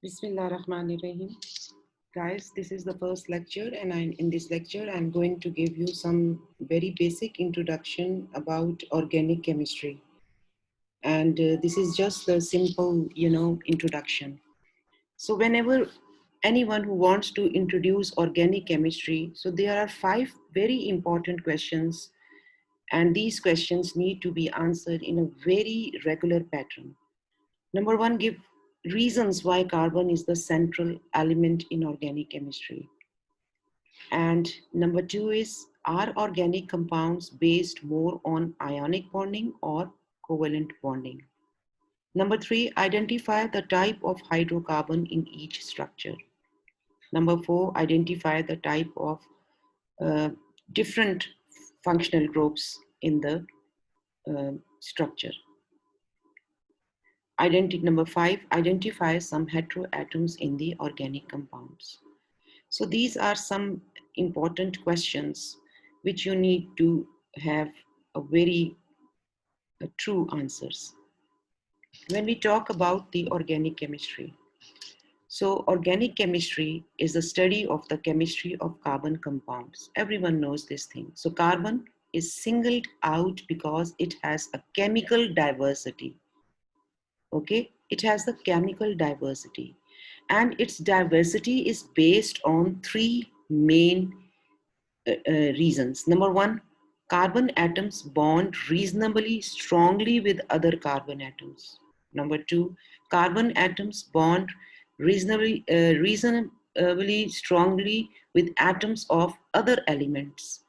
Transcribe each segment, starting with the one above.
Bismillah Rahmanir Rahim. Guys, this is the first lecture, and in this lecture, I'm going to give you some very basic introduction about organic chemistry. And this is just a simple, introduction. So, whenever anyone who wants to introduce organic chemistry, so there are 5 very important questions, and these questions need to be answered in a very regular pattern. Number one, give reasons why carbon is the central element in organic chemistry. And number two is, are organic compounds based more on ionic bonding or covalent bonding? Number three, identify the type of hydrocarbon in each structure. Number four, identify the type of uh, different functional groups in the structure. Number five, identify some heteroatoms in the organic compounds. So these are some important questions which you need to have a very true answers. When we talk about the organic chemistry, so organic chemistry is the study of the chemistry of carbon compounds. Everyone knows this thing. So carbon is singled out because it has a chemical diversity. Okay, it has the chemical diversity, and its diversity is based on three main reasons. Number one, carbon atoms bond reasonably strongly with other carbon atoms. Number two, carbon atoms bond reasonably strongly with atoms of other elements.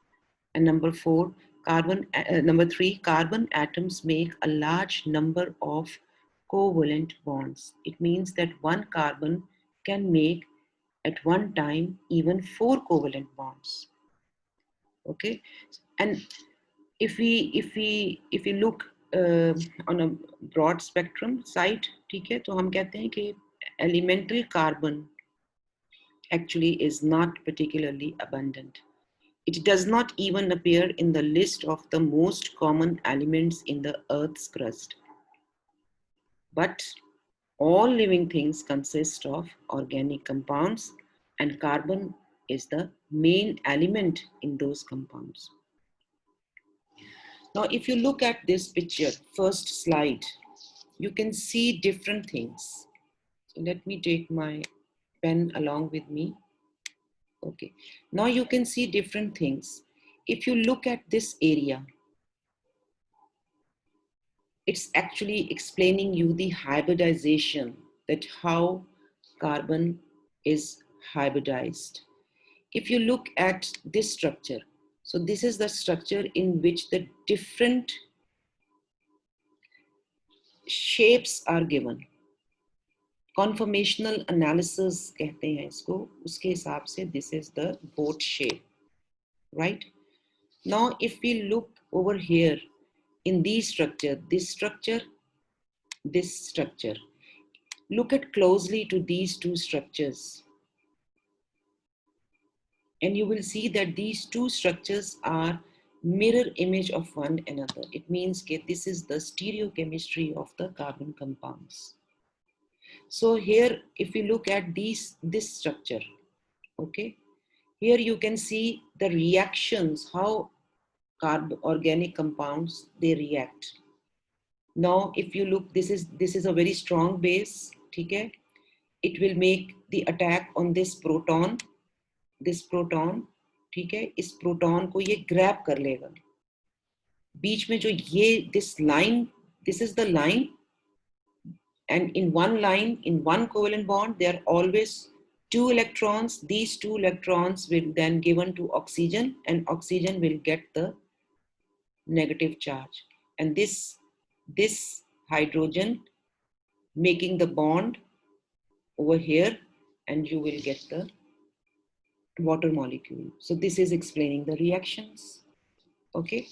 And number three, carbon atoms make a large number of covalent bonds. It means that one carbon can make at one time even 4 covalent bonds. Okay, and if we look on a broad spectrum side, ठीक है, तो हम कहते हैं कि elemental carbon actually is not particularly abundant. It does not even appear in the list of the most common elements in the Earth's crust. But all living things consist of organic compounds, and carbon is the main element in those compounds. Now, if you look at this picture, first slide, you can see different things. So let me take my pen along with me. Okay, now you can see different things. If you look at this area, it's actually explaining you the hybridization, that how carbon is hybridized. If you look at this structure, so this is the structure in which the different shapes are given. Conformational analysis कहते हैं इसको, उसके हिसाब से this is the boat shape, right? Now, if we look over here in this structure, look at closely to these two structures, and you will see that these two structures are mirror image of one another. It means that this is the stereochemistry of the carbon compounds. So here, if we look at this structure, okay, here you can see the reactions, how organic compounds, they react. Now, if you look, this is a very strong base, okay? It will make the attack on this proton, ठीक है? इस proton को ये grab कर लेगा. बीच में जो ये this is the line, and in one line, in one covalent bond, there are always 2 electrons. These 2 electrons will then given to oxygen, and oxygen will get the negative charge. And this hydrogen making the bond over here, and you will get the water molecule. So this is explaining the reactions. Okay.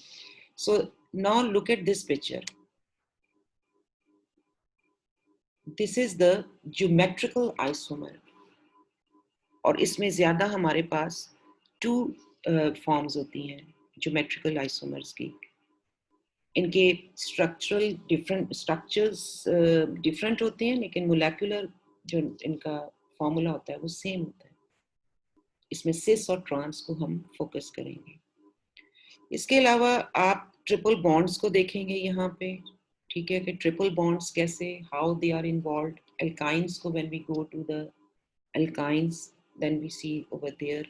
So now look at this picture. This is the geometrical isomer. और इसमें ज़्यादा हमारे पास 2 forms होती हैं geometrical isomers की. इनके structures different होते हैं, लेकिन molecular जो इनका फॉर्मूला होता है वो सेम होता है। इसमें सिस और ट्रांस को हम फोकस करेंगे। इसके अलावा आप ट्रिपल बॉन्ड्स को देखेंगे यहाँ पे, ठीक है, कि ट्रिपल बॉन्ड्स कैसे, how they are involved. Alkynes को when we go to the alkynes then we see over there.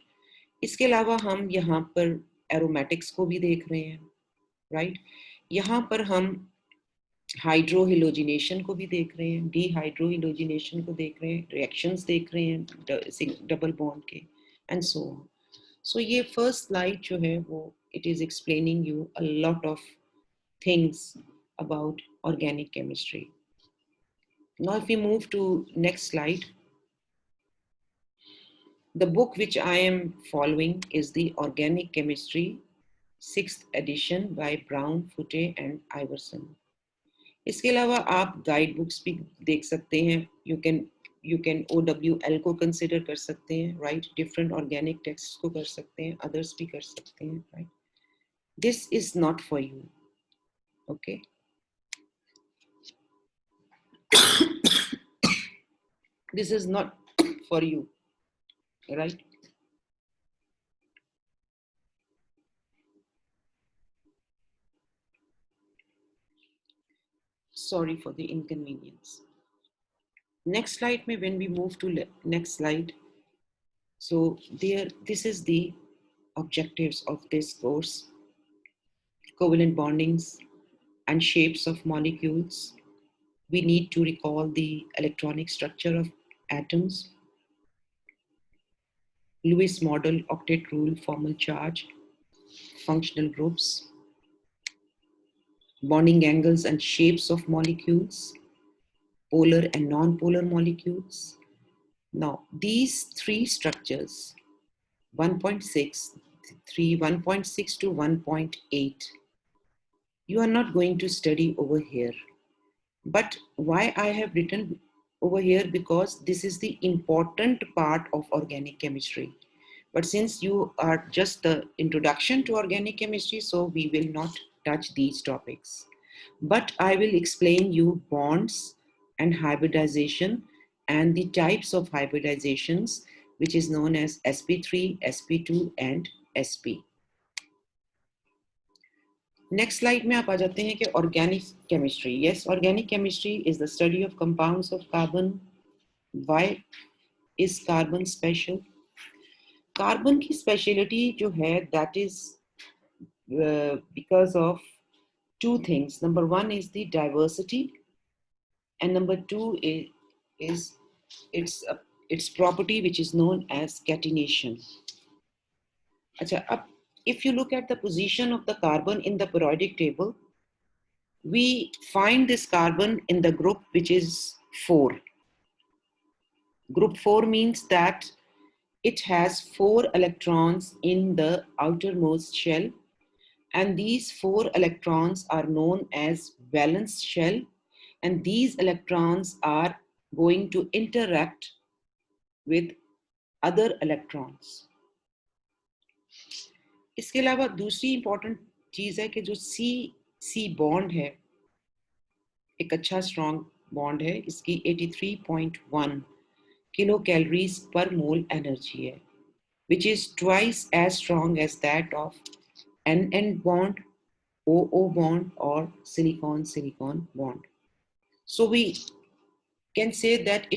इसके अलावा हम यहाँ पर एरोमेटिक्स को भी देख रहे हैं, राइट। यहाँ पर हम हाइड्रोहिलोजिनेशन को भी देख रहे हैं, डीहाइड्रोहिलोजिनेशन को देख रहे हैं, रिएक्शंस देख रहे हैं डबल बॉन्ड के, एंड सो ऑन। सो ये फर्स्ट स्लाइड जो है वो it is explaining you a lot of things about organic chemistry. Now, if we move to next slide, the book which I am following is the Organic Chemistry 6th edition by Brown, Foote and Iverson. इसके अलावा आप guide books भी देख सकते हैं। you can OWL को consider कर सकते हैं, राइट। डिफरेंट ऑर्गेनिक टेक्स्ट को कर सकते हैं, अदर्स भी कर सकते हैं, right. This is not for you, okay. This is not for you, right? Sorry for the inconvenience. Next slide, when we move to next slide. So this is the objectives of this course: covalent bondings and shapes of molecules. We need to recall the electronic structure of atoms, Lewis model, octet rule, formal charge, functional groups, bonding angles and shapes of molecules, polar and non-polar molecules. Now, these three structures, 1.6, 1.6 to 1.8, you are not going to study over here. But why I have written over here? Because this is the important part of organic chemistry. But since you are just the introduction to organic chemistry, so we will not touch these topics. But I will explain you bonds and hybridization and the types of hybridizations, which is known as sp3, sp2 and sp. Next slide में आप आ जाते हैं कि organic chemistry. Yes, organic chemistry is the study of compounds of carbon. Why is carbon special? Carbon की speciality जो है, that is because of two things. Number one is the diversity, and number two is its property, which is known as catenation. अच्छा, अब if you look at the position of the carbon in the periodic table, we find this carbon in the group which is 4. Group 4 means that it has 4 electrons in the outermost shell, and these 4 electrons are known as valence shell, and these electrons are going to interact with other electrons. इसके अलावा दूसरी important चीज है कि जो C bond है, एक अच्छा स्ट्रॉन्ग बॉन्ड है, इसकी 83.1 किलो कैलोरीज पर मोल एनर्जी है, which is twice as strong as that of N bond, OO bond or silicon bond. So we can say that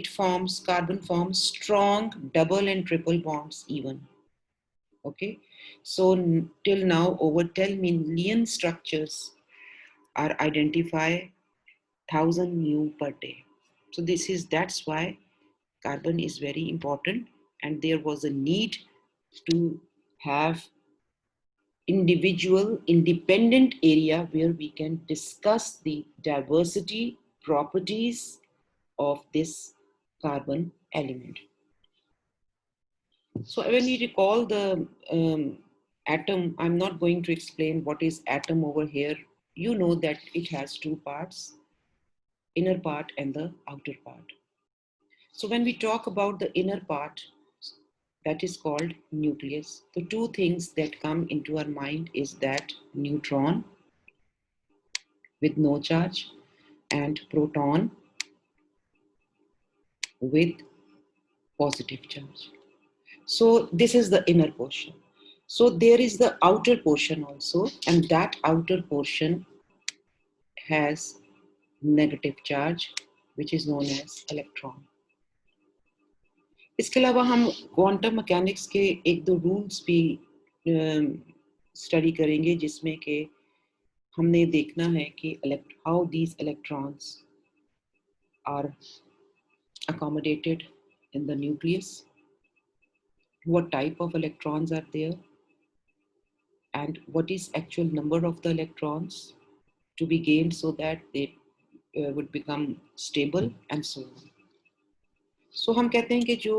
carbon forms strong double and triple bonds even. Okay, so till now over 10 million structures are identified, 1,000 new per day. So that's why carbon is very important, and there was a need to have individual independent area where we can discuss the diversity properties of this carbon element. So when you recall the atom, I'm not going to explain what is atom over here. You know that it has two parts, inner part and the outer part. So when we talk about the inner part, that is called nucleus. The two things that come into our mind is that neutron with no charge and proton with positive charge. So this is the inner portion. So there is the outer portion also, and that outer portion has negative charge, which is known as electron. इसके अलावा हम quantum mechanics के एक दो rules भी study करेंगे, जिसमें कि हमने देखना है कि how these electrons are accommodated in the nucleus, what type of electrons are there, and what is actual number of the electrons to be gained so that they would become stable and so on. So हम कहते हैं कि जो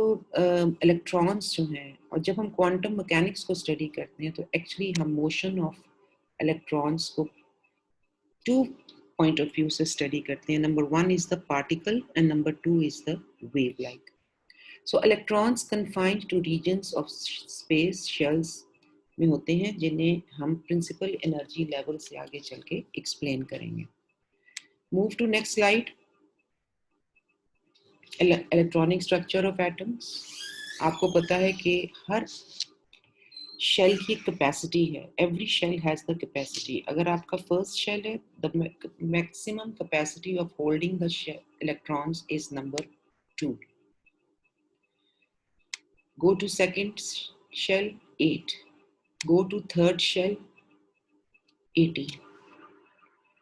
electrons जो हैं, और जब हम क्वांटम मैकेनिक्स को स्टडी करते हैं तो एक्चुअली हम मोशन ऑफ इलेक्ट्रॉन्स को टू पॉइंट ऑफ व्यू से स्टडी करते हैं. Number one is the particle and number two is the wave like. So electrons confined to regions of space shells में होते हैं, जिन्हें हम principal energy level से आगे चल के explain करेंगे. Move to next slide. Electronic structure of atoms. आपको पता है कि हर shell की capacity है. Every shell has the capacity. अगर आपका first shell है, the maximum capacity of holding the electrons is number 2. Go to second shell, 8. Go to third shell, 80.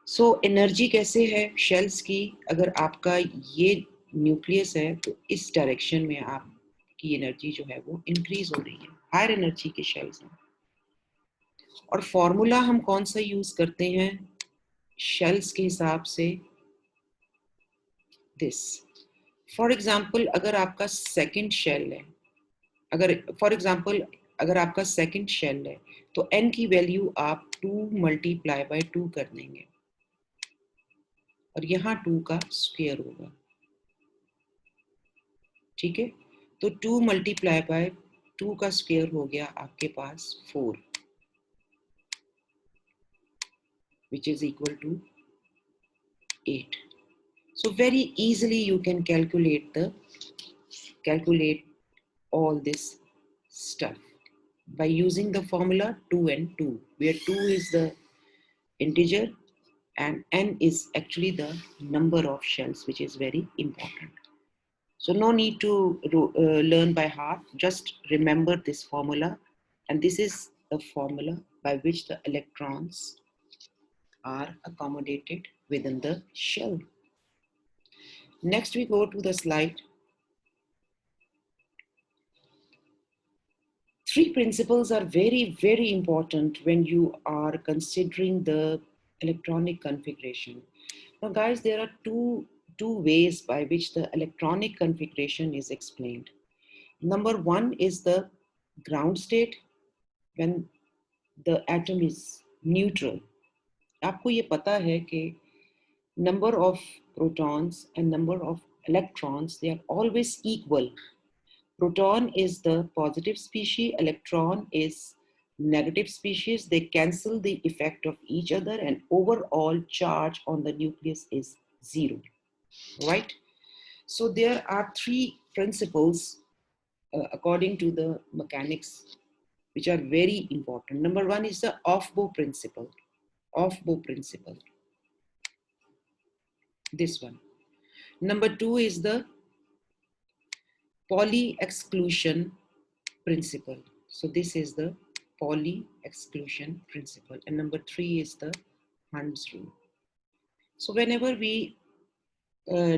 So energy कैसे है shells की? अगर आपका ये न्यूक्लियस है तो इस डायरेक्शन में आपकी एनर्जी जो है वो इंक्रीज हो रही है. हायर एनर्जी के शेल्स हैं. और फॉर्मूला हम कौन सा यूज करते हैं शेल्स के हिसाब से? दिस. फॉर एग्जाम्पल अगर आपका सेकेंड शेल है, अगर आपका सेकंड शेल है तो n की वैल्यू आप 2 मल्टीप्लाई बाय 2 कर देंगे और यहाँ 2 का स्क्वायर होगा. ठीक है, तो 2 मल्टीप्लाई बाय 2 का स्क्वायर हो गया आपके पास 4, which is equal to 8. So very easily you can calculate all this stuff by using the formula 2 and 2, where 2 is the integer and n is actually the number of shells, which is very important. So no need to learn by heart, just remember this formula, and this is the formula by which the electrons are accommodated within the shell. Next we go to the slide. 3 principles are very, very important when you are considering the electronic configuration. Now guys, there are two ways by which the electronic configuration is explained. Number one is the ground state, when the atom is neutral. आपको ये पता है कि number of protons and number of electrons, they are always equal. Proton is the positive species, electron is negative species. They cancel the effect of each other and overall charge on the nucleus is 0, right? So there are 3 principles according to the mechanics, which are very important. Number one is the off-bow principle. Off-bow principle. This one. Number 2 is the Pauli exclusion principle. So this is the Pauli exclusion principle. And number 3 is the Hund's rule. So whenever we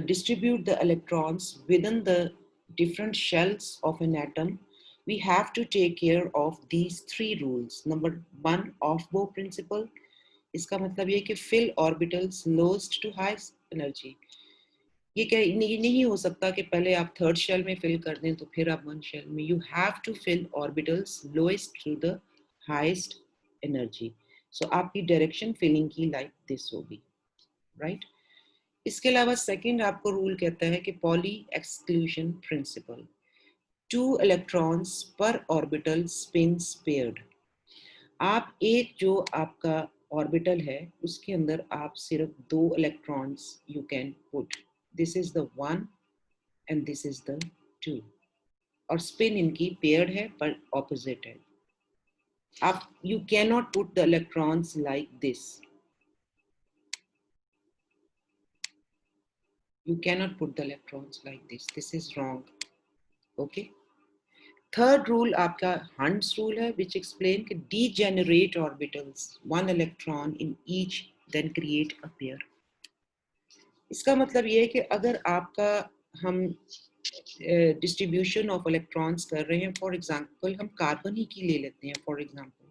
distribute the electrons within the different shells of an atom, we have to take care of these 3 rules. Number 1, off-bow principle. इसका मतलब ये कि fill orbitals lowest to highest energy. ये नहीं हो सकता कि पहले आप थर्ड शेल में फिल कर दें तो फिर आप वन शेल में. You have to fill orbitals lowest to the highest energy. So आपकी डायरेक्शन फिलिंग की लाइक दिस होगी, राइट? इसके अलावा सेकंड आपको रूल कहता है कि Pauli exclusion principle. 2 electrons per orbital spins paired. आप एक जो आपका ऑर्बिटल है उसके अंदर आप सिर्फ 2 electrons you can put. This is the 1 and this is the 2. और spin इनकी paired है पर opposite है. आप you cannot put the electrons like this. You cannot put the electrons like this. This is wrong. Okay. Third rule आपका Hund's rule है, which explain कि degenerate orbitals, one electron in each, then create a pair. इसका मतलब ये है कि अगर आपका हम डिस्ट्रीब्यूशन ऑफ इलेक्ट्रॉन्स कर रहे हैं, फॉर एग्जांपल हम कार्बन ही की ले लेते हैं, फॉर एग्जांपल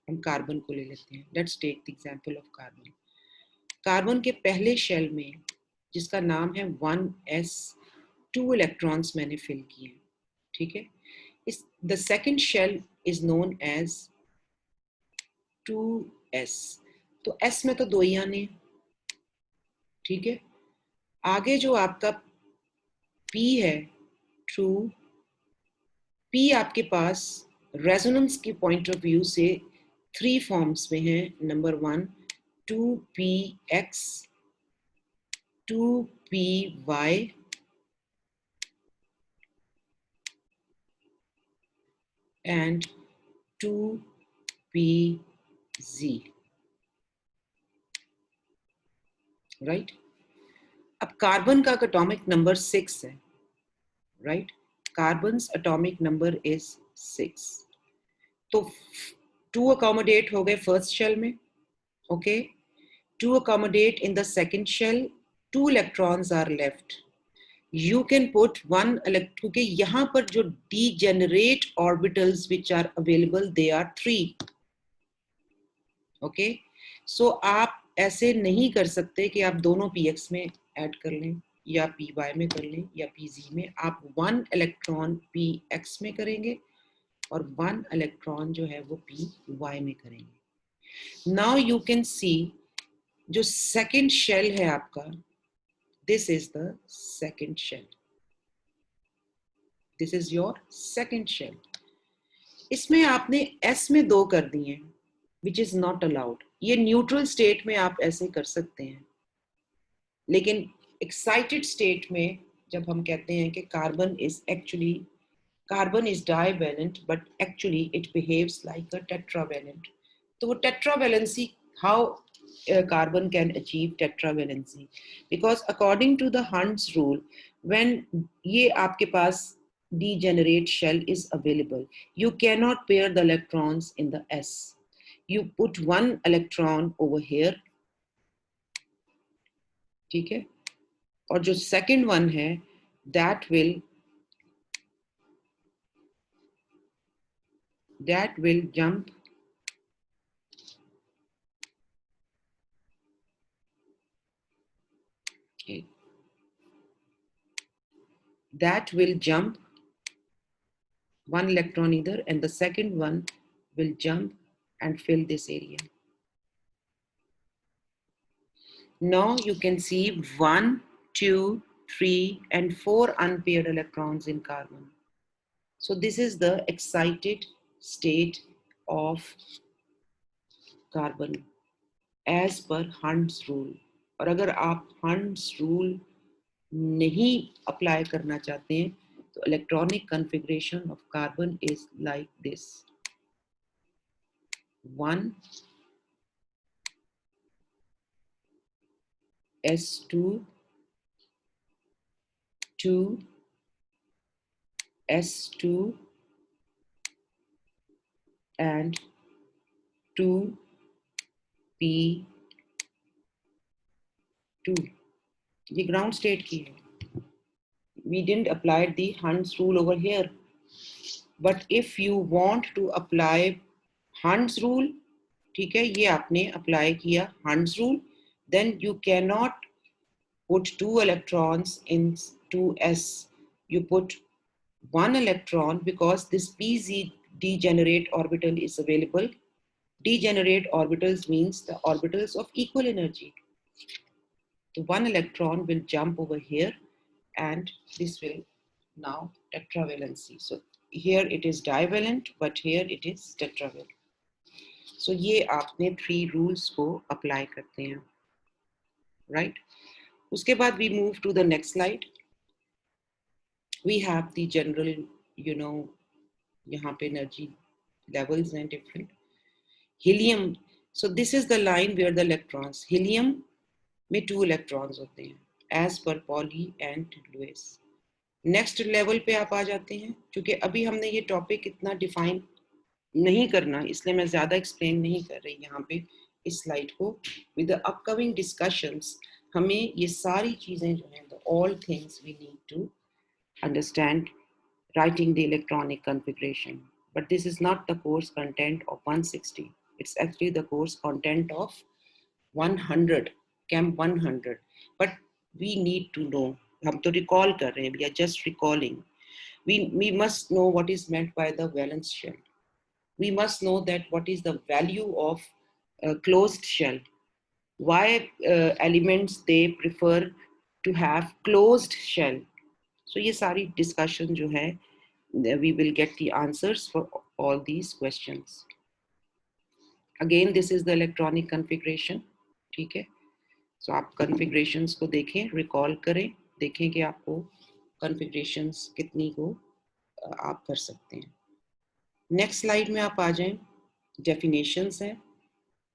हम कार्बन को ले लेते हैं. Let's take the example of carbon. Carbon के पहले शेल में जिसका नाम है 1s, 2 इलेक्ट्रॉन्स मैंने फिल किए, ठीक है. इस the second shell is known as 2s. तो s में तो 2 ही आने, ठीक है. आगे जो आपका p है, ट्रू, p आपके पास रेजोनेंस के पॉइंट ऑफ व्यू से 3 फॉर्म्स में है. Number 1 2px, 2py and 2pz, right. अब कार्बन का एटॉमिक नंबर 6 है, right. Carbons atomic number is 6. तो 2 अकोमोडेट हो गए फर्स्ट शेल में, okay. 2 accommodate in the second shell, 2 electrons are left. You can put 1 electron, क्योंकि यहाँ पर जो degenerate orbitals which are available, they are 3. Okay, so आप ऐसे नहीं कर सकते कि आप दोनों px में ऐड कर लें या py में कर लें या pz में. आप 1 इलेक्ट्रॉन px में करेंगे और 1 इलेक्ट्रॉन जो है वो py में करेंगे. Now you can see जो सेकेंड शेल है आपका, this is the second shell. This is your second shell. इसमें आपने s में 2 कर दिए, विच इज नॉट अलाउड. ये न्यूट्रल स्टेट में आप ऐसे कर सकते हैं, लेकिन एक्साइटेड स्टेट में जब हम कहते हैं कि carbon is divalent but actually it behaves like a tetravalent. तो वो tetravalency, how carbon can achieve tetravalency? Because according to the Hund's rule, when ये आपके पास degenerate shell is available, you cannot pair the electrons in the s. You put 1 electron over here, ठीक है. और जो second one है, that will jump one electron either, and the second one will jump and fill this area. Now you can see 1, 2, 3 and 4 unpaired electrons in carbon. So this is the excited state of carbon as per Hund's rule. और अगर आप Hund's rule नहीं apply करना चाहते हैं तो electronic configuration of carbon is like this. 1 s2, 2 s2 and 2p2. ये ground state की है. We didn't apply the Hund's rule over here. But if you want to apply Hund's rule, ठीक है, ये आपने apply किया Hund's rule, then you cannot put 2 electrons in 2s. You put 1 electron because this pz degenerate orbital is available. Degenerate orbitals means the orbitals of equal energy. So 1 electron will jump over here and this will now tetravalency. So here it is divalent, but here it is tetravalent. So ये आपने 3 rules को apply करते हैं, right? उसके बाद we move to the next slide. We have the general, you know, यहाँ पे energy levels and different. Helium, so this is the line where the electrons, helium में 2 electrons होते हैं as per Pauli and Lewis. Next level पे आप आ जाते हैं, क्योंकि अभी हमने ये टॉपिक इतना डिफाइन नहीं करना, इसलिए मैं ज़्यादा एक्सप्लेन नहीं कर रही यहाँ पे इस स्लाइड को. विद द अपकमिंग डिस्कशंस हमें ये सारी चीज़ें जो हैं, all things we need to understand writing the electronic configuration. But this is not the course content of 160. It's actually the course content of 100, Chem 100. But we need to know, हम तो recall कर रहे हैं, we are just recalling. We must know what is meant by the valence shell. We must know that what is the value of closed shell. Why elements they prefer to have closed shell. So ये सारी discussion जो है, we will get the answers for all these questions. Again, this is the electronic configuration. ठीक है, so आप configurations को देखें, recall करें, देखें कि आपको configurations कितनी को आप कर सकते हैं. Next slide में आप आ जाएं, definitions है.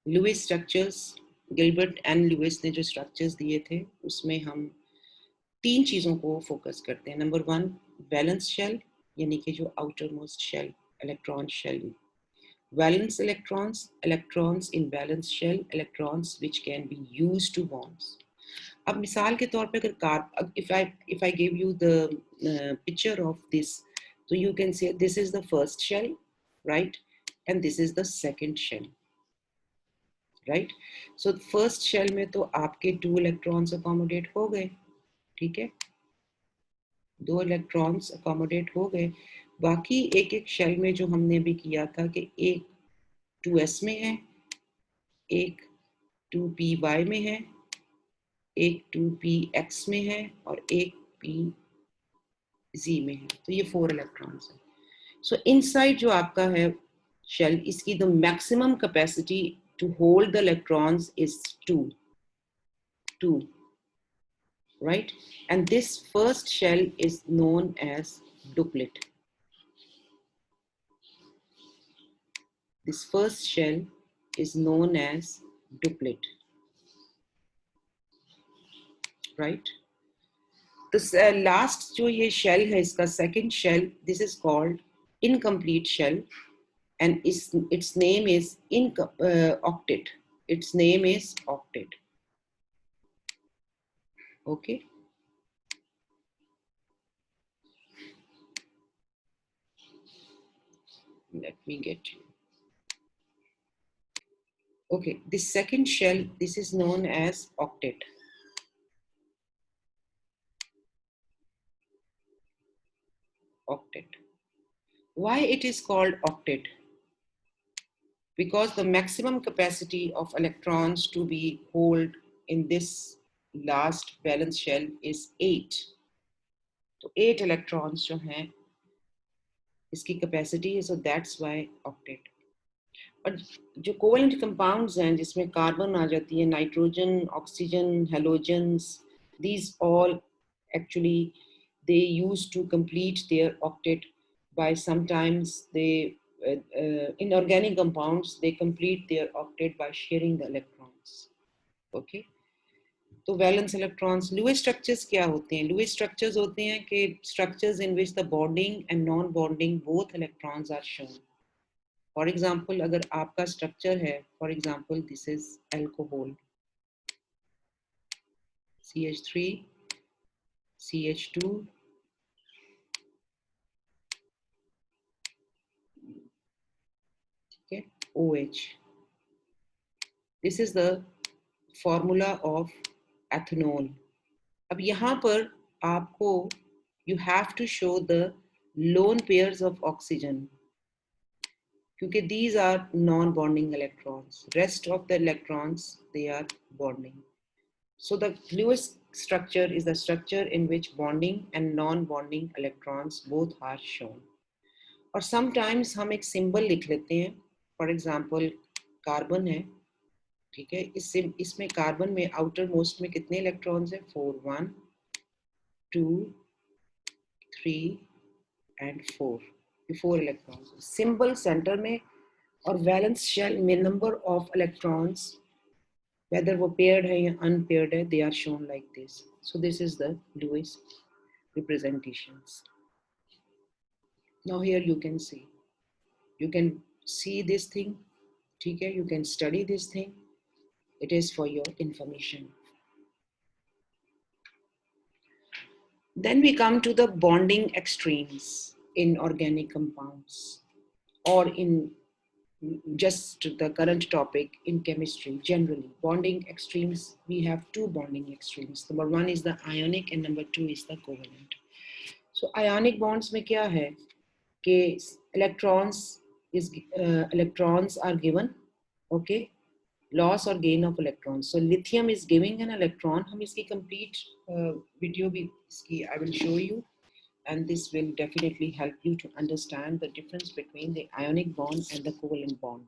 Lewis structures, Gilbert and Lewis ने जो structures दिए थे, उसमें हम 3 चीज़ों को फोकस करते हैं. नंबर 1, valence shell, यानी कि जो outermost shell, electron shell. Valence electrons, electrons in valence shell, electrons which can be used to bonds. अब मिसाल के तौर पे अगर if I give you the picture of this, so you can say this is the first shell, right, and this is the second shell, right. So first shell में तो आपके 2 electrons accommodate हो गए, ठीक है, 2 इलेक्ट्रॉन्स अकोमोडेट हो गए. बाकी एक एक शेल में जो हमने भी किया था कि एक 2s में है, एक 2py में है, एक 2px में है और एक pz में है. तो ये 4 इलेक्ट्रॉन्स है. सो इनसाइड जो आपका है शेल, इसकी the maximum capacity to hold the electrons is 2, right, and this first shell is known as duplet. This first shell is known as duplet, right. This last जो ये shell है, इसका second shell, this is called incomplete shell, and its name is octet. Its name is octet. Okay. Let me get you. Okay, this second shell, this is known as octet. Octet. Why it is called octet? Because the maximum capacity of electrons to be held in this last valence shell is 8. तो 8 electrons जो हैं इसकी capacity है, so that's why octet. और जो covalent compounds हैं जिसमें carbon आ जाती है, nitrogen, oxygen, halogens, these all actually they used to complete their octet by sometimes they in organic compounds they complete their octet by sharing the electrons. Okay. तो valence electrons, Lewis structures क्या होते हैं? Lewis structures होते हैं कि structures in which the bonding and non bonding both electrons are shown. For example, अगर आपका structure है, for example this is alcohol, CH3 CH2 ठीक है, OH. This is the formula of ethanol. अब यहाँ पर आपको you have to show the lone pairs of oxygen, क्योंकि these are non-bonding electrons. Rest of the electrons they are bonding. So the Lewis structure is the structure in which bonding and non-bonding electrons both are shown. और sometimes हम एक symbol लिख लेते हैं. For example, carbon है, ठीक है, इसमें कार्बन में outermost में कितने इलेक्ट्रॉन्स हैं? 4, 1, 2, 3 and 4, 4 electrons. Symbol center में और valence shell में number of electrons, whether वो paired है या unpaired है, they are shown like this. So this is the Lewis representations. Now here you can see this thing. ठीक है, you can study this thing. It is for your information. Then we come to the bonding extremes in organic compounds, or in just the current topic in chemistry generally. Bonding extremes, we have two bonding extremes. Number one is the ionic and number two is the covalent. So ionic bonds में क्या है कि electrons are given, okay, loss or gain of electrons. So lithium is giving an electron. हम इसकी complete video भी इसकी I will show you, and this will definitely help you to understand the difference between the ionic bond and the covalent bond.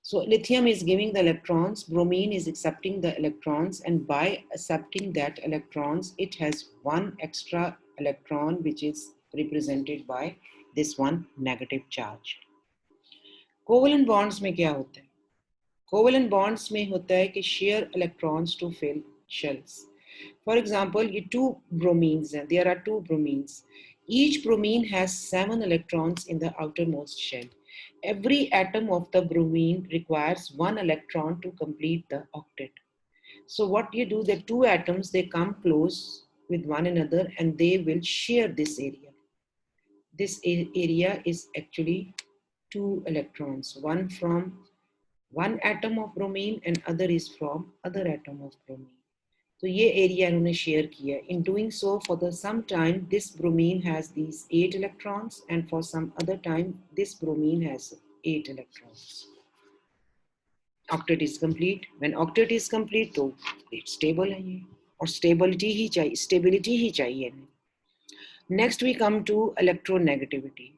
So lithium is giving the electrons, bromine is accepting the electrons, and by accepting that electrons, it has one extra electron which is represented by this one negative charge. Covalent bonds में क्या होता है? Covalent bonds में होता है कि share electrons to fill shells. For example, ये two bromines हैं. There are two bromines. Each bromine has 7 electrons in the outermost shell. Every atom of the bromine requires 1 electron to complete the octet. So what you do, the two atoms, they come close with one another and they will share this area. This area is actually 2 electrons, one from one atom of bromine and other is from other atom of bromine. तो ये area इन्होंने share किया. In doing so, for the some time, this bromine has these 8 electrons, and for some other time, this bromine has 8 electrons. Octet is complete. When octet is complete, तो it's stable है ये, और stability ही चाहिए. Next, we come to electronegativity.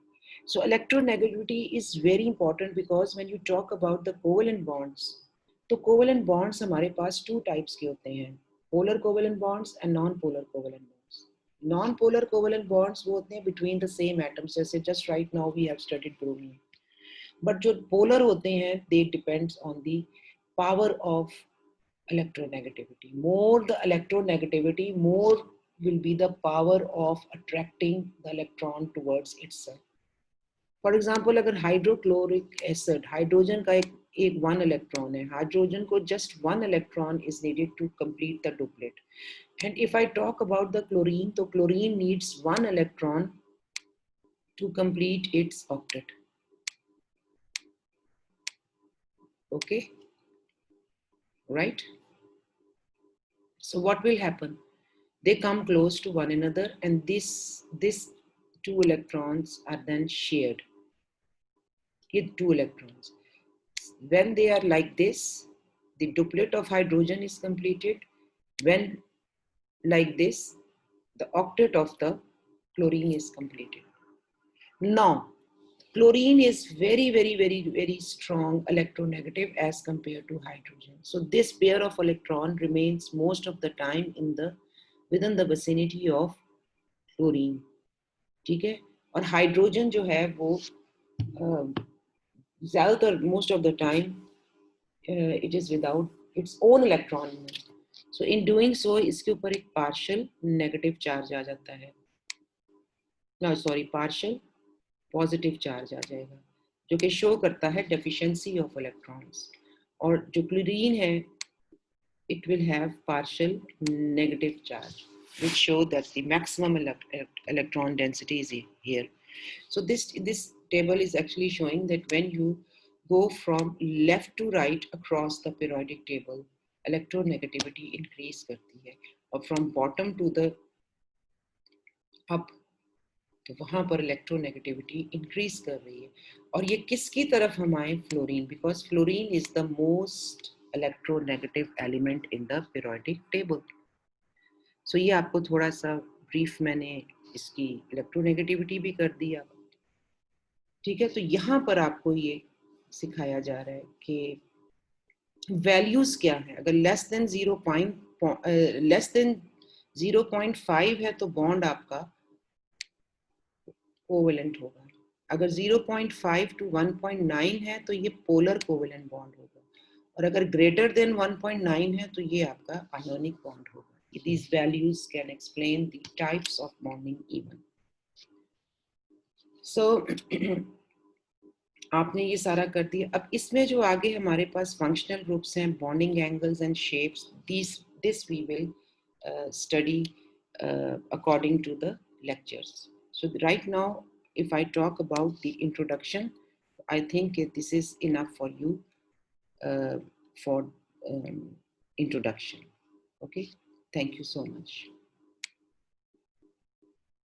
So electronegativity is very important because when you talk about the covalent bonds, तो covalent bonds हमारे पास two types के होते हैं. Polar covalent bonds and non-polar covalent bonds. Non-polar covalent bonds वो होते हैं between the same atoms. जैसे just right now we have studied bromine. But जो polar होते हैं, they depends on the power of electronegativity. More the electronegativity, more will be the power of attracting the electron towards itself. For example, अगर hydrochloric acid, hydrogen का एक 1 electron है, hydrogen को just 1 electron is needed to complete the duplet. And if I talk about the chlorine, तो chlorine needs 1 electron to complete its octet. Okay, right? So what will happen? They come close to one another, and these 2 electrons are then shared. With 2 electrons. When they are like this, the duplet of hydrogen is completed. When like this, the octet of the chlorine is completed. Now, chlorine is very strong electronegative as compared to hydrogen. So this pair of electron remains most of the time within the vicinity of chlorine. ठीक है? और hydrogen जो है वो ज़्यादातर most of the time it is without its own electron. So in doing so, इसके ऊपर एक partial negative charge आ जाता है. No, sorry, partial positive charge आ जाएगा, जो कि show करता है deficiency of electrons. और जो chlorine है, it will have partial negative charge, which show that the maximum electron density is here. So this table is actually showing that when you go from left to right across the periodic table, electronegativity increase करती है, और from bottom to the up, तो वहाँ पर electronegativity increase कर रही है. और ये किसकी तरफ हम आए? Fluorine, because fluorine is the most electronegative element in the periodic table. So ये आपको थोड़ा सा brief मैंने इसकी electronegativity भी कर दिया. ठीक है, तो यहाँ पर आपको ये सिखाया जा रहा है कि वैल्यूज क्या है. अगर लेस देन 0.5 है तो बॉन्ड आपका कोवेलेंट होगा। अगर 0.5 to 1.9 है तो ये पोलर कोवेलेंट बॉन्ड होगा, और अगर ग्रेटर देन 1.9 है तो ये आपका आयोनिक बॉन्ड होगा. These values can explain the types of bonding even. So आपने ये सारा कर दिया. अब इसमें जो आगे हमारे पास फंक्शनल ग्रुप्स हैं, bonding angles and shapes, this we will study according to the lectures. So right now, if I talk about the introduction, I think this is enough for you for introduction. Okay, thank you so much.